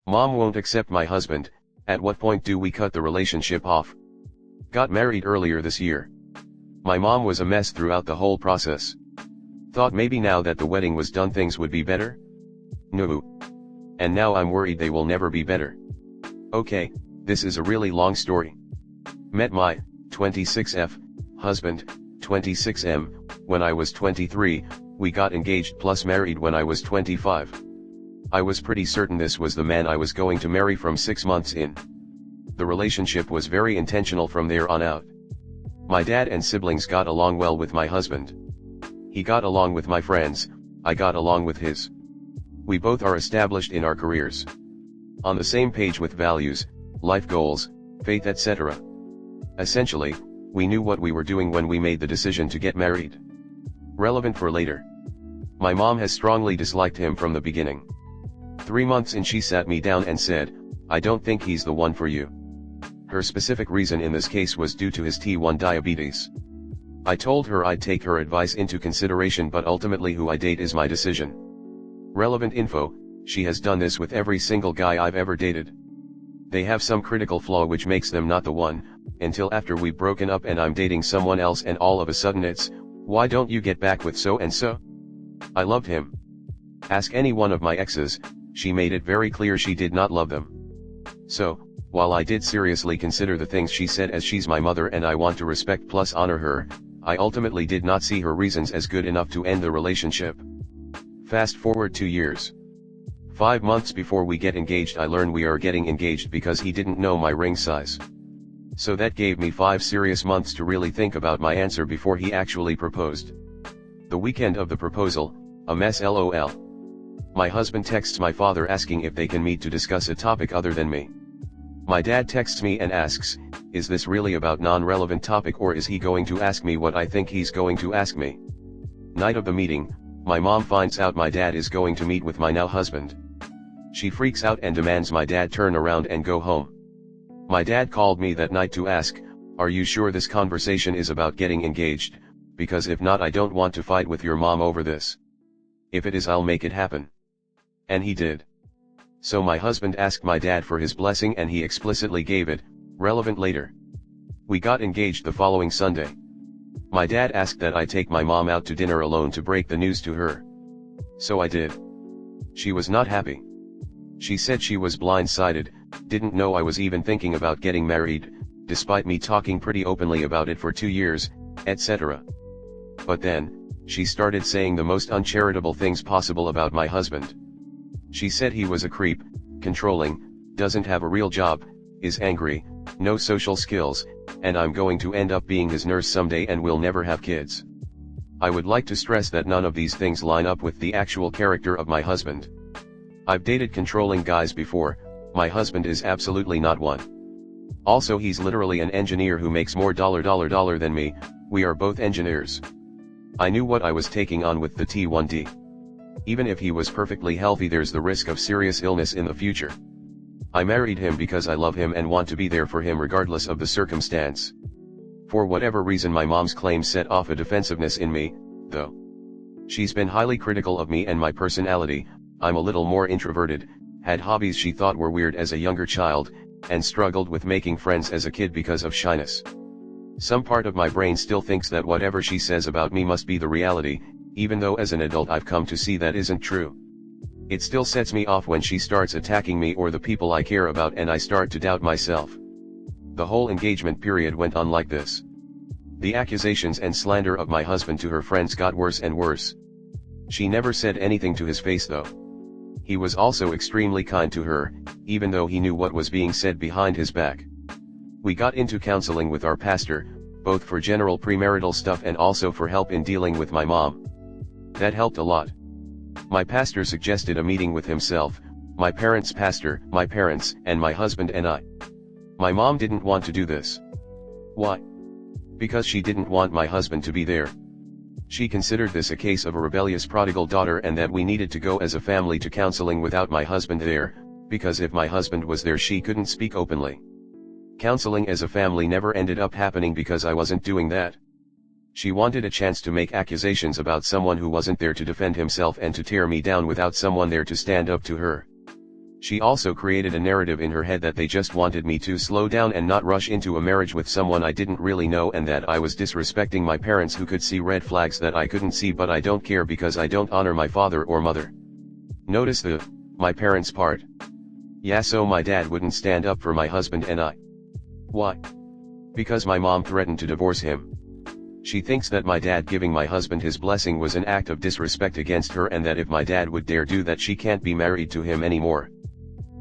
Mom won't accept my husband. At what point do we cut the relationship off? Got married earlier this year. My mom was a mess throughout the whole process. Thought maybe now that the wedding was done things would be better? No. And now I'm worried they will never be better. Okay, this is a really long story. Met my 26F husband, 26M, when I was 23, we got engaged plus married when I was 25. I was pretty certain this was the man I was going to marry from 6 months in. The relationship was very intentional from there on out. My dad and siblings got along well with my husband. He got along with my friends, I got along with his. We both are established in our careers. On the same page with values, life goals, faith, etc. Essentially, we knew what we were doing when we made the decision to get married. Relevant for later. My mom has strongly disliked him from the beginning. 3 months in she sat me down and said, "I don't think he's the one for you." Her specific reason in this case was due to his T1 diabetes. I told her I'd take her advice into consideration, but ultimately who I date is my decision. Relevant info, she has done this with every single guy I've ever dated. They have some critical flaw which makes them not the one, until after we've broken up and I'm dating someone else and all of a sudden it's, "Why don't you get back with so and so?" I loved him. Ask any one of my exes, she made it very clear she did not love them. So, while I did seriously consider the things she said, as she's my mother and I want to respect plus honor her, I ultimately did not see her reasons as good enough to end the relationship. Fast forward 2 years. 5 months before we get engaged I learn we are getting engaged because he didn't know my ring size. So that gave me 5 serious months to really think about my answer before he actually proposed. The weekend of the proposal, a mess lol. My husband texts my father asking if they can meet to discuss a topic other than me. My dad texts me and asks, "Is this really about non-relevant topic or is he going to ask me what I think he's going to ask me?" Night of the meeting, my mom finds out my dad is going to meet with my now husband. She freaks out and demands my dad turn around and go home. My dad called me that night to ask, "Are you sure this conversation is about getting engaged? Because if not, I don't want to fight with your mom over this. If it is, I'll make it happen." And he did. So my husband asked my dad for his blessing and he explicitly gave it. Relevant later. We got engaged the following Sunday. My dad asked that I take my mom out to dinner alone to break the news to her. So I did. She was not happy. She said she was blindsided, didn't know I was even thinking about getting married, despite me talking pretty openly about it for 2 years, etc. But then, she started saying the most uncharitable things possible about my husband. She said he was a creep, controlling, doesn't have a real job, is angry, no social skills, and I'm going to end up being his nurse someday and we'll never have kids. I would like to stress that none of these things line up with the actual character of my husband. I've dated controlling guys before, my husband is absolutely not one. Also, he's literally an engineer who makes more dollar than me, we are both engineers. I knew what I was taking on with the T1D. Even if he was perfectly healthy, there's the risk of serious illness in the future. I married him because I love him and want to be there for him regardless of the circumstance. For whatever reason, my mom's claim set off a defensiveness in me, though. She's been highly critical of me and my personality. I'm a little more introverted, had hobbies she thought were weird as a younger child, and struggled with making friends as a kid because of shyness. Some part of my brain still thinks that whatever she says about me must be the reality, even though as an adult I've come to see that isn't true. It still sets me off when she starts attacking me or the people I care about, and I start to doubt myself. The whole engagement period went on like this. The accusations and slander of my husband to her friends got worse and worse. She never said anything to his face though. He was also extremely kind to her, even though he knew what was being said behind his back. We got into counseling with our pastor, both for general premarital stuff and also for help in dealing with my mom. That helped a lot. My pastor suggested a meeting with himself, my parents' pastor, my parents, and my husband and I. My mom didn't want to do this. Why? Because she didn't want my husband to be there. She considered this a case of a rebellious prodigal daughter and that we needed to go as a family to counseling without my husband there, because if my husband was there she couldn't speak openly. Counseling as a family never ended up happening because I wasn't doing that. She wanted a chance to make accusations about someone who wasn't there to defend himself and to tear me down without someone there to stand up to her. She also created a narrative in her head that they just wanted me to slow down and not rush into a marriage with someone I didn't really know, and that I was disrespecting my parents who could see red flags that I couldn't see, but I don't care because I don't honor my father or mother. Notice the my parents part. Yeah, so my dad wouldn't stand up for my husband and I. Why? Because my mom threatened to divorce him. She thinks that my dad giving my husband his blessing was an act of disrespect against her, and that if my dad would dare do that, she can't be married to him anymore.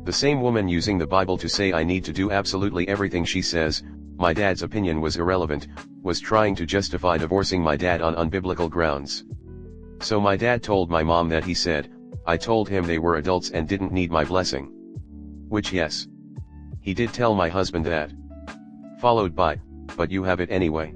The same woman using the Bible to say I need to do absolutely everything she says, my dad's opinion was irrelevant, was trying to justify divorcing my dad on unbiblical grounds. So my dad told my mom that he said, I told him they were adults and didn't need my blessing. Which yes. He did tell my husband that. Followed by, but you have it anyway.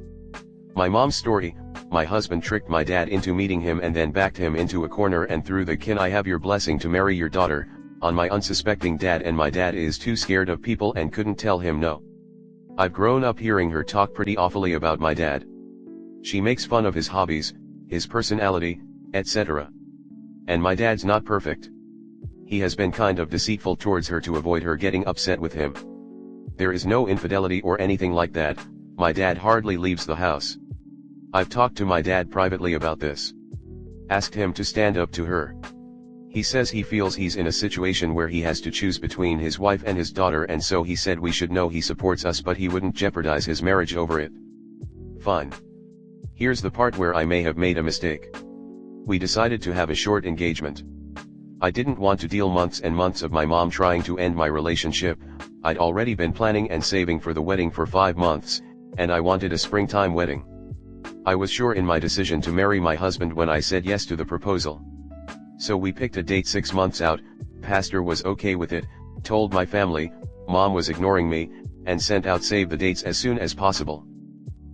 My mom's story, my husband tricked my dad into meeting him and then backed him into a corner and threw the "Can I have your blessing to marry your daughter?" on my unsuspecting dad, and my dad is too scared of people and couldn't tell him no. I've grown up hearing her talk pretty awfully about my dad. She makes fun of his hobbies, his personality, etc. And my dad's not perfect. He has been kind of deceitful towards her to avoid her getting upset with him. There is no infidelity or anything like that, my dad hardly leaves the house. I've talked to my dad privately about this. Asked him to stand up to her. He says he feels he's in a situation where he has to choose between his wife and his daughter, and so he said we should know he supports us but he wouldn't jeopardize his marriage over it. Fine. Here's the part where I may have made a mistake. We decided to have a short engagement. I didn't want to deal months and months of my mom trying to end my relationship. I'd already been planning and saving for the wedding for 5 months, and I wanted a springtime wedding. I was sure in my decision to marry my husband when I said yes to the proposal. So we picked a date 6 months out, pastor was okay with it, told my family, mom was ignoring me, and sent out save the dates as soon as possible.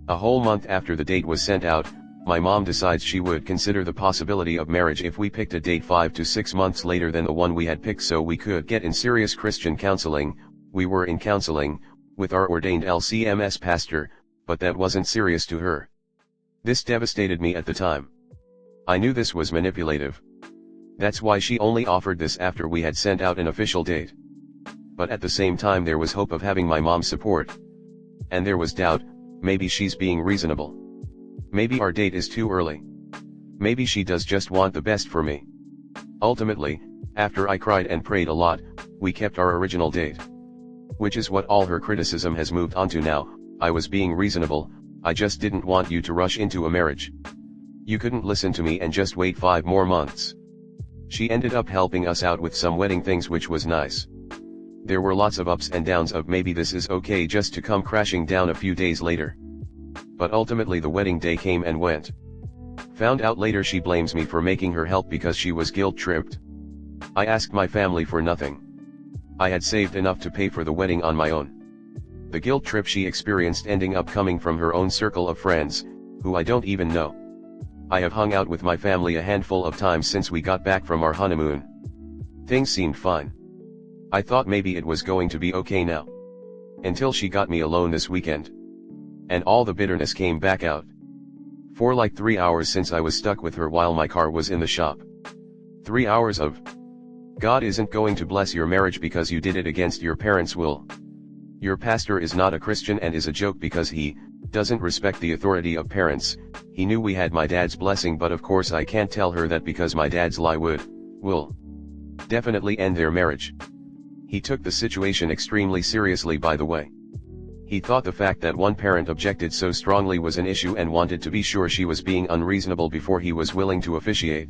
A whole month after the date was sent out, my mom decides she would consider the possibility of marriage if we picked a date 5 to 6 months later than the one we had picked, so we could get in serious Christian counseling. We were in counseling, with our ordained LCMS pastor, but that wasn't serious to her. This devastated me at the time. I knew this was manipulative. That's why she only offered this after we had sent out an official date. But at the same time there was hope of having my mom's support. And there was doubt, maybe she's being reasonable. Maybe our date is too early. Maybe she does just want the best for me. Ultimately, after I cried and prayed a lot, we kept our original date. Which is what all her criticism has moved on to now. I was being reasonable, I just didn't want you to rush into a marriage. You couldn't listen to me and just wait 5 more months. She ended up helping us out with some wedding things, which was nice. There were lots of ups and downs of maybe this is okay, just to come crashing down a few days later. But ultimately the wedding day came and went. Found out later she blames me for making her help because she was guilt-tripped. I asked my family for nothing. I had saved enough to pay for the wedding on my own. The guilt trip she experienced ending up coming from her own circle of friends, who I don't even know. I have hung out with my family a handful of times since we got back from our honeymoon. Things seemed fine. I thought maybe it was going to be okay now. Until she got me alone this weekend. And all the bitterness came back out. For like 3 hours since I was stuck with her while my car was in the shop. 3 hours of, God isn't going to bless your marriage because you did it against your parents' will. Your pastor is not a Christian and is a joke because he doesn't respect the authority of parents. He knew we had my dad's blessing, but of course I can't tell her that because my dad's lie will definitely end their marriage. He took the situation extremely seriously, by the way. He thought the fact that one parent objected so strongly was an issue and wanted to be sure she was being unreasonable before he was willing to officiate.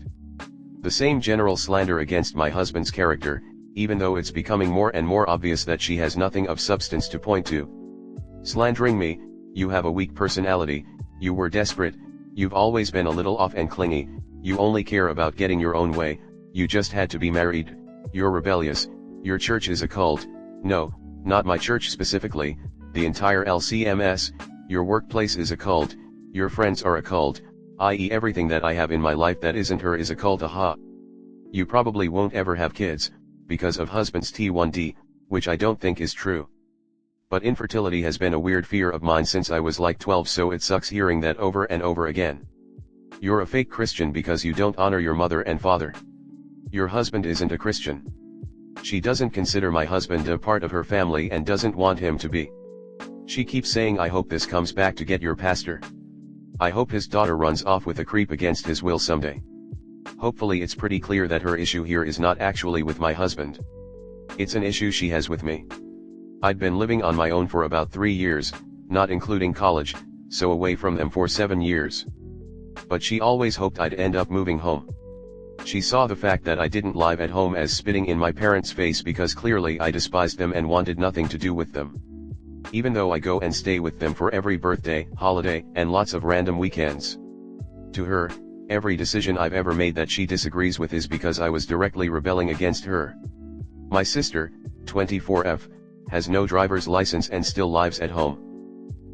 The same general slander against my husband's character, even though it's becoming more and more obvious that she has nothing of substance to point to. Slandering me, you have a weak personality, you were desperate, you've always been a little off and clingy, you only care about getting your own way, you just had to be married, you're rebellious, your church is a cult, no, not my church specifically, the entire LCMS, your workplace is a cult, your friends are a cult, i.e. everything that I have in my life that isn't her is a cult, aha. You probably won't ever have kids, because of husband's T1D, which I don't think is true. But infertility has been a weird fear of mine since I was like 12, so it sucks hearing that over and over again. You're a fake Christian because you don't honor your mother and father. Your husband isn't a Christian. She doesn't consider my husband a part of her family and doesn't want him to be. She keeps saying, I hope this comes back to get your pastor. I hope his daughter runs off with a creep against his will someday. Hopefully it's pretty clear that her issue here is not actually with my husband. It's an issue she has with me. I'd been living on my own for about 3 years, not including college, so away from them for 7 years. But she always hoped I'd end up moving home. She saw the fact that I didn't live at home as spitting in my parents' face because clearly I despised them and wanted nothing to do with them. Even though I go and stay with them for every birthday, holiday, and lots of random weekends. To her, every decision I've ever made that she disagrees with is because I was directly rebelling against her. My sister, 24F, has no driver's license and still lives at home.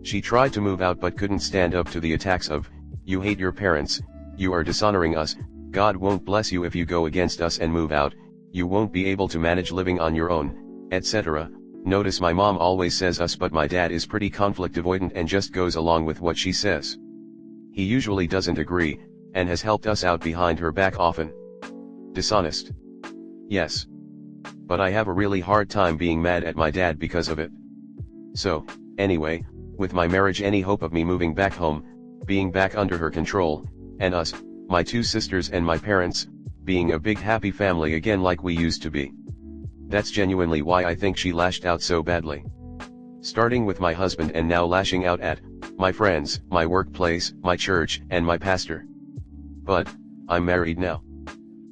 She tried to move out but couldn't stand up to the attacks of, you hate your parents, you are dishonoring us, God won't bless you if you go against us and move out, you won't be able to manage living on your own, etc. Notice my mom always says us, but my dad is pretty conflict avoidant and just goes along with what she says. He usually doesn't agree, and has helped us out behind her back often. Dishonest. Yes. But I have a really hard time being mad at my dad because of it. So, anyway, with my marriage, any hope of me moving back home, being back under her control, and us, my 2 sisters and my parents, being a big happy family again like we used to be. That's genuinely why I think she lashed out so badly. Starting with my husband and now lashing out at my friends, my workplace, my church, and my pastor. But I'm married now.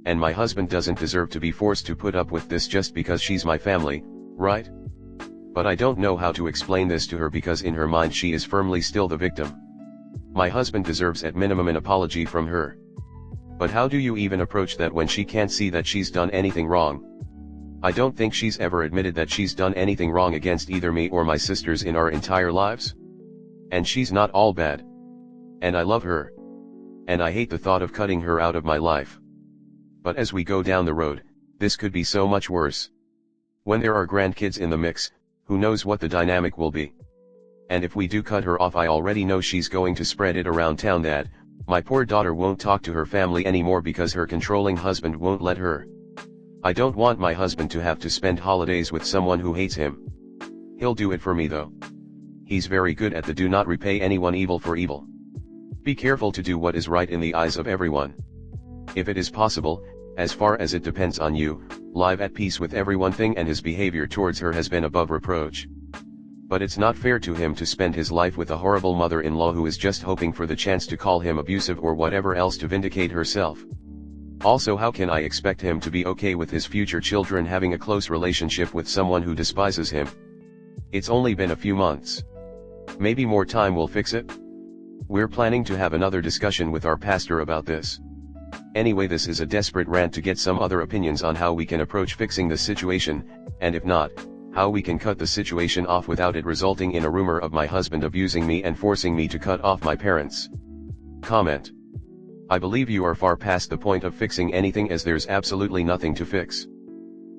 And my husband doesn't deserve to be forced to put up with this just because she's my family, right? But I don't know how to explain this to her because in her mind she is firmly still the victim. My husband deserves at minimum an apology from her. But how do you even approach that when she can't see that she's done anything wrong? I don't think she's ever admitted that she's done anything wrong against either me or my sisters in our entire lives. And she's not all bad. And I love her. And I hate the thought of cutting her out of my life. But as we go down the road, this could be so much worse. When there are grandkids in the mix, who knows what the dynamic will be. And if we do cut her off, I already know she's going to spread it around town that my poor daughter won't talk to her family anymore because her controlling husband won't let her. I don't want my husband to have to spend holidays with someone who hates him. He'll do it for me though. He's very good at the do not repay anyone evil for evil. Be careful to do what is right in the eyes of everyone. If it is possible, as far as it depends on you, live at peace with everyone thing, and his behavior towards her has been above reproach. But it's not fair to him to spend his life with a horrible mother-in-law who is just hoping for the chance to call him abusive or whatever else to vindicate herself. Also, how can I expect him to be okay with his future children having a close relationship with someone who despises him? It's only been a few months. Maybe more time will fix it? We're planning to have another discussion with our pastor about this. Anyway, this is a desperate rant to get some other opinions on how we can approach fixing the situation, and if not, how we can cut the situation off without it resulting in a rumor of my husband abusing me and forcing me to cut off my parents. Comment. I believe you are far past the point of fixing anything, as there's absolutely nothing to fix.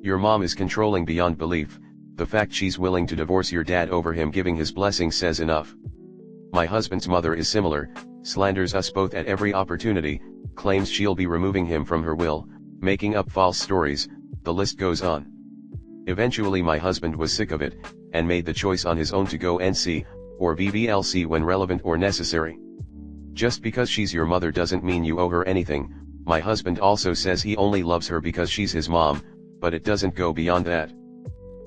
Your mom is controlling beyond belief. The fact she's willing to divorce your dad over him giving his blessing says enough. My husband's mother is similar, slanders us both at every opportunity, claims she'll be removing him from her will, making up false stories, the list goes on. Eventually my husband was sick of it, and made the choice on his own to go NC, or VVLC when relevant or necessary. Just because she's your mother doesn't mean you owe her anything. My husband also says he only loves her because she's his mom, but it doesn't go beyond that.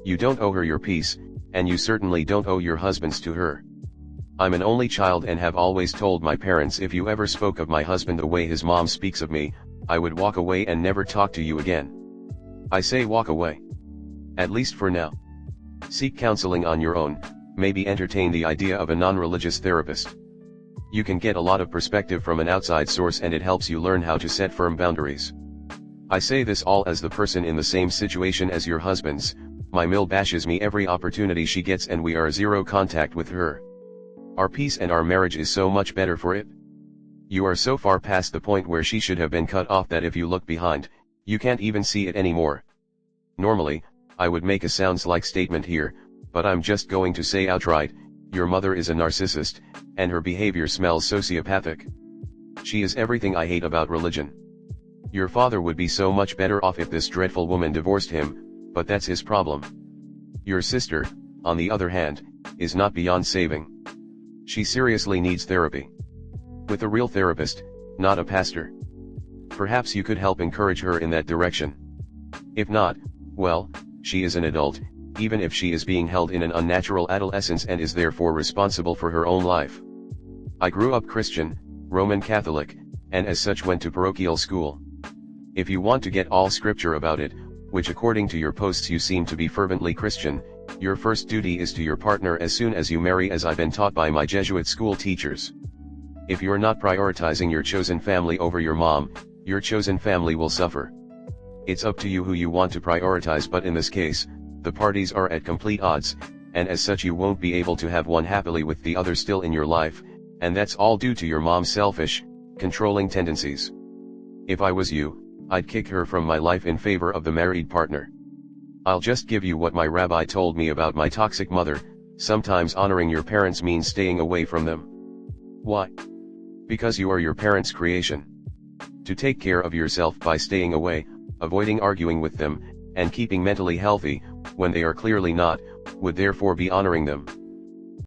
You don't owe her your peace, and you certainly don't owe your husband's to her. I'm an only child and have always told my parents if you ever spoke of my husband the way his mom speaks of me, I would walk away and never talk to you again. I say walk away. At least for now. Seek counseling on your own, maybe entertain the idea of a non-religious therapist. You can get a lot of perspective from an outside source and it helps you learn how to set firm boundaries. I say this all as the person in the same situation as your husband's. My mill bashes me every opportunity she gets and we are zero contact with her. Our peace and our marriage is so much better for it. You are so far past the point where she should have been cut off that if you look behind, you can't even see it anymore. Normally, I would make a sounds-like statement here, but I'm just going to say outright, your mother is a narcissist, and her behavior smells sociopathic. She is everything I hate about religion. Your father would be so much better off if this dreadful woman divorced him, But that's his problem. Your sister, on the other hand, is not beyond saving. She seriously needs therapy. With a real therapist, not a pastor. Perhaps you could help encourage her in that direction. If not, well, she is an adult, even if she is being held in an unnatural adolescence and is therefore responsible for her own life. I grew up Christian, Roman Catholic, and as such went to parochial school. If you want to get all scripture about it, which according to your posts you seem to be fervently Christian, your first duty is to your partner as soon as you marry, as I've been taught by my Jesuit school teachers. If you're not prioritizing your chosen family over your mom, your chosen family will suffer. It's up to you who you want to prioritize, but in this case, the parties are at complete odds, and as such you won't be able to have one happily with the other still in your life, and that's all due to your mom's selfish, controlling tendencies. If I was you, I'd kick her from my life in favor of the married partner. I'll just give you what my rabbi told me about my toxic mother: sometimes honoring your parents means staying away from them. Why? Because you are your parents' creation. To take care of yourself by staying away, avoiding arguing with them, and keeping mentally healthy, when they are clearly not, would therefore be honoring them.